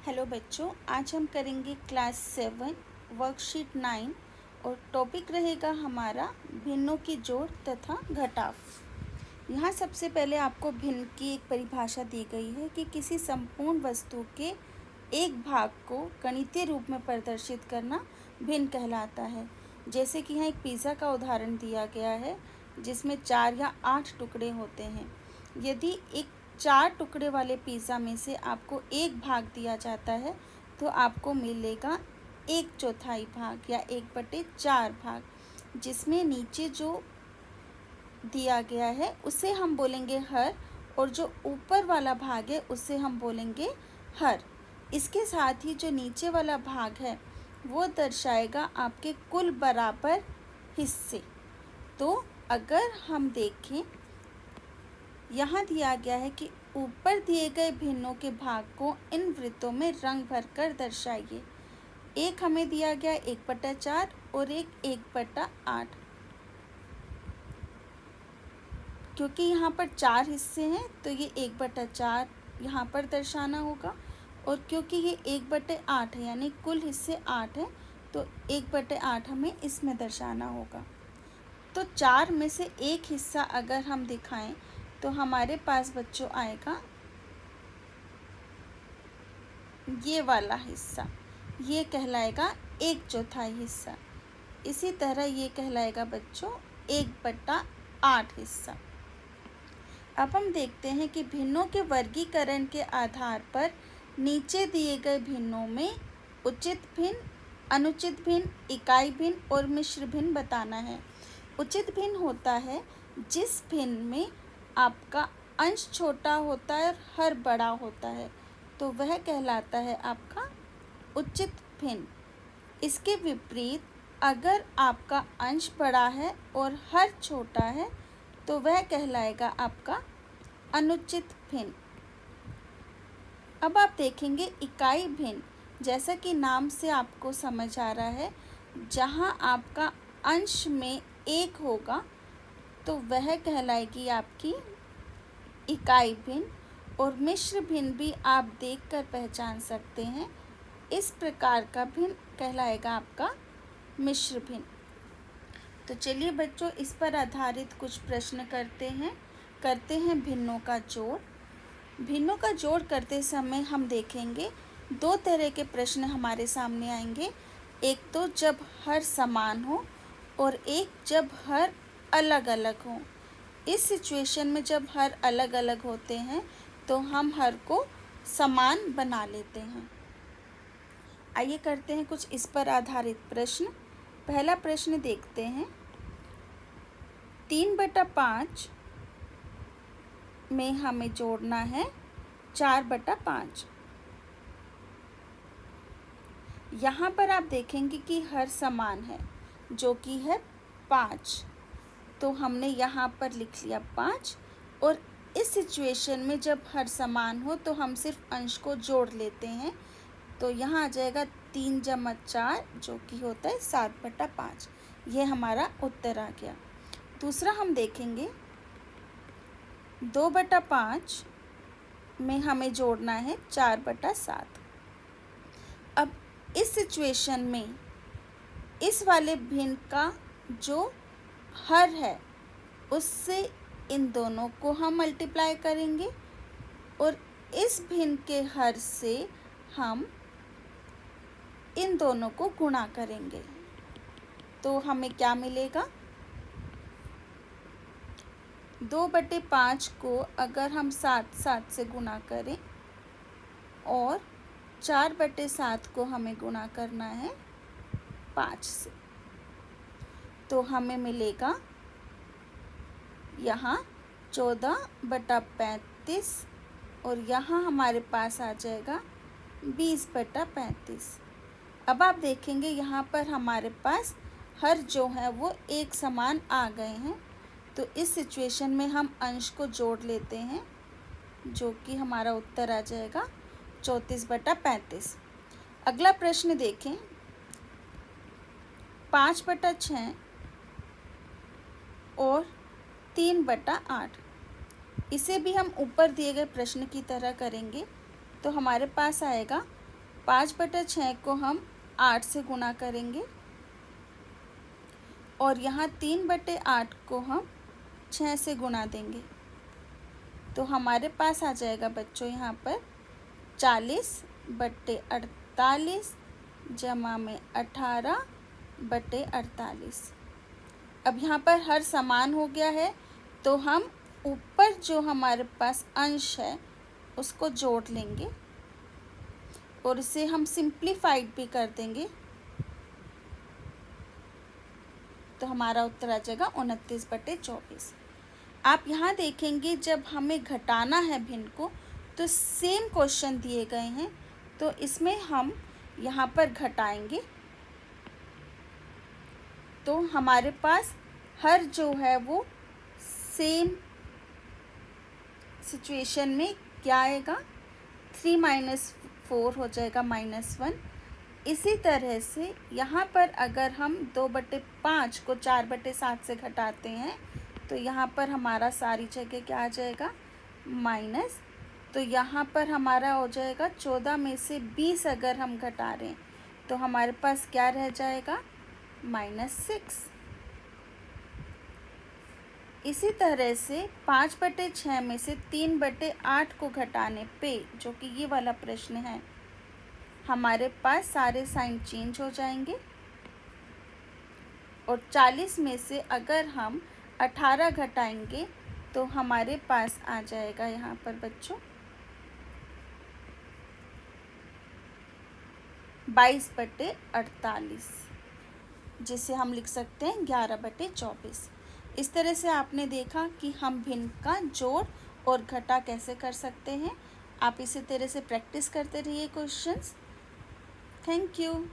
Hello बच्चों, आज हम करेंगे क्लास 7 वर्कशीट 9 और टॉपिक रहेगा हमारा भिन्नों की जोड़ तथा घटाव। यहाँ सबसे पहले आपको भिन्न की एक परिभाषा दी गई है कि किसी संपूर्ण वस्तु के एक भाग को गणितीय रूप में प्रदर्शित करना भिन्न कहलाता है। जैसे कि यहाँ एक पिज़्ज़ा का उदाहरण दिया गया है जिसमें 4 या 8 टुकड़े होते हैं। यदि एक 4 टुकड़े वाले पिज़्ज़ा में से आपको एक भाग दिया जाता है तो आपको मिलेगा 1/4 भाग या 1/4 भाग, जिसमें नीचे जो दिया गया है उसे हम बोलेंगे हर और जो ऊपर वाला भाग है उसे हम बोलेंगे हर। इसके साथ ही जो नीचे वाला भाग है वो दर्शाएगा आपके कुल बराबर हिस्से। तो अगर हम देखें, यहाँ दिया गया है कि ऊपर दिए गए भिन्नों के भाग को इन वृत्तों में रंग भरकर दर्शाइए। एक हमें दिया गया 1/4 और एक 1/8। क्योंकि यहाँ पर 4 हिस्से हैं तो ये 1/4 यहाँ पर दर्शाना होगा, और क्योंकि ये 1/8 है यानी कुल हिस्से 8 हैं तो 1/8 हमें इसमें दर्शाना होगा। तो 4 में से एक हिस्सा अगर हम दिखाएं तो हमारे पास बच्चों आएगा ये वाला हिस्सा, ये कहलाएगा 1/4 हिस्सा। इसी तरह ये कहलाएगा बच्चों 1/8 हिस्सा। अब हम देखते हैं कि भिन्नों के वर्गीकरण के आधार पर नीचे दिए गए भिन्नों में उचित भिन्न, अनुचित भिन्न, इकाई भिन्न और मिश्र भिन्न बताना है। उचित भिन्न होता है जिस भिन्न में आपका अंश छोटा होता है और हर बड़ा होता है, तो वह कहलाता है आपका उचित भिन्न। इसके विपरीत अगर आपका अंश बड़ा है और हर छोटा है तो वह कहलाएगा आपका अनुचित भिन्न। अब आप देखेंगे इकाई भिन्न, जैसा कि नाम से आपको समझ आ रहा है, जहाँ आपका अंश में 1 होगा तो वह कहलाएगी आपकी इकाई भिन्न। और मिश्र भिन्न भी आप देखकर पहचान सकते हैं, इस प्रकार का भिन्न कहलाएगा आपका मिश्र भिन्न। तो चलिए बच्चों, इस पर आधारित कुछ प्रश्न करते हैं भिन्नों का जोड़। भिन्नों का जोड़ करते समय हम देखेंगे 2 तरह के प्रश्न हमारे सामने आएंगे। एक तो जब हर समान हो और एक जब हर अलग अलग हो। इस सिचुएशन में जब हर अलग अलग होते हैं तो हम हर को समान बना लेते हैं। आइए करते हैं कुछ इस पर आधारित प्रश्न। पहला प्रश्न देखते हैं। 3/5 में हमें जोड़ना है 4/5। यहाँ पर आप देखेंगे कि हर समान है जो कि है 5, तो हमने यहाँ पर लिख लिया 5। और इस सिचुएशन में जब हर समान हो तो हम सिर्फ अंश को जोड़ लेते हैं, तो यहाँ आ जाएगा 3 + 4 जो कि होता है 7/5। ये हमारा उत्तर आ गया। दूसरा हम देखेंगे 2/5 में हमें जोड़ना है 4/7। अब इस सिचुएशन में इस वाले भिन्न का जो हर है उससे इन दोनों को हम मल्टीप्लाई करेंगे और इस भिन्न के हर से हम इन दोनों को गुणा करेंगे, तो हमें क्या मिलेगा? 2/5 को अगर हम 7 से गुणा करें और 4/7 को हमें गुणा करना है 5 से, तो हमें मिलेगा यहाँ 14/35 और यहाँ हमारे पास आ जाएगा 20/35। अब आप देखेंगे यहाँ पर हमारे पास हर जो है वो एक समान आ गए हैं, तो इस सिचुएशन में हम अंश को जोड़ लेते हैं जो कि हमारा उत्तर आ जाएगा 34/35। अगला प्रश्न देखें। 5/6 और 3/8, इसे भी हम ऊपर दिए गए प्रश्न की तरह करेंगे, तो हमारे पास आएगा 5/6 को हम 8 से गुणा करेंगे और यहाँ 3/8 को हम 6 से गुणा देंगे, तो हमारे पास आ जाएगा बच्चों यहाँ पर 40/48 जमा में 18/48। अब यहाँ पर हर समान हो गया है, तो हम ऊपर जो हमारे पास अंश है उसको जोड़ लेंगे और इसे हम सिंप्लीफाइड भी कर देंगे, तो हमारा उत्तर आ जाएगा 29/24। आप यहाँ देखेंगे जब हमें घटाना है भिन्न को तो सेम क्वेश्चन दिए गए हैं, तो इसमें हम यहाँ पर घटाएंगे तो हमारे पास हर जो है वो सेम सिचुएशन में क्या आएगा, 3 - 4 हो जाएगा -1। इसी तरह से यहाँ पर अगर हम 2/5 को 4/7 से घटाते हैं तो यहाँ पर हमारा सारी जगह क्या आ जाएगा, माइनस। तो यहाँ पर हमारा हो जाएगा 14 में से 20 अगर हम घटा रहे हैं तो हमारे पास क्या रह जाएगा, -6। इसी तरह से 5/6 में से 3/8 को घटाने पे, जो कि ये वाला प्रश्न है, हमारे पास सारे साइन चेंज हो जाएंगे और 40 में से अगर हम 18 घटाएंगे तो हमारे पास आ जाएगा यहाँ पर बच्चों 22/48, जिसे हम लिख सकते हैं 11/24। इस तरह से आपने देखा कि हम भिन्न का जोड़ और घटा कैसे कर सकते हैं। आप इसी तरह से प्रैक्टिस करते रहिए क्वेश्चंस। Thank you.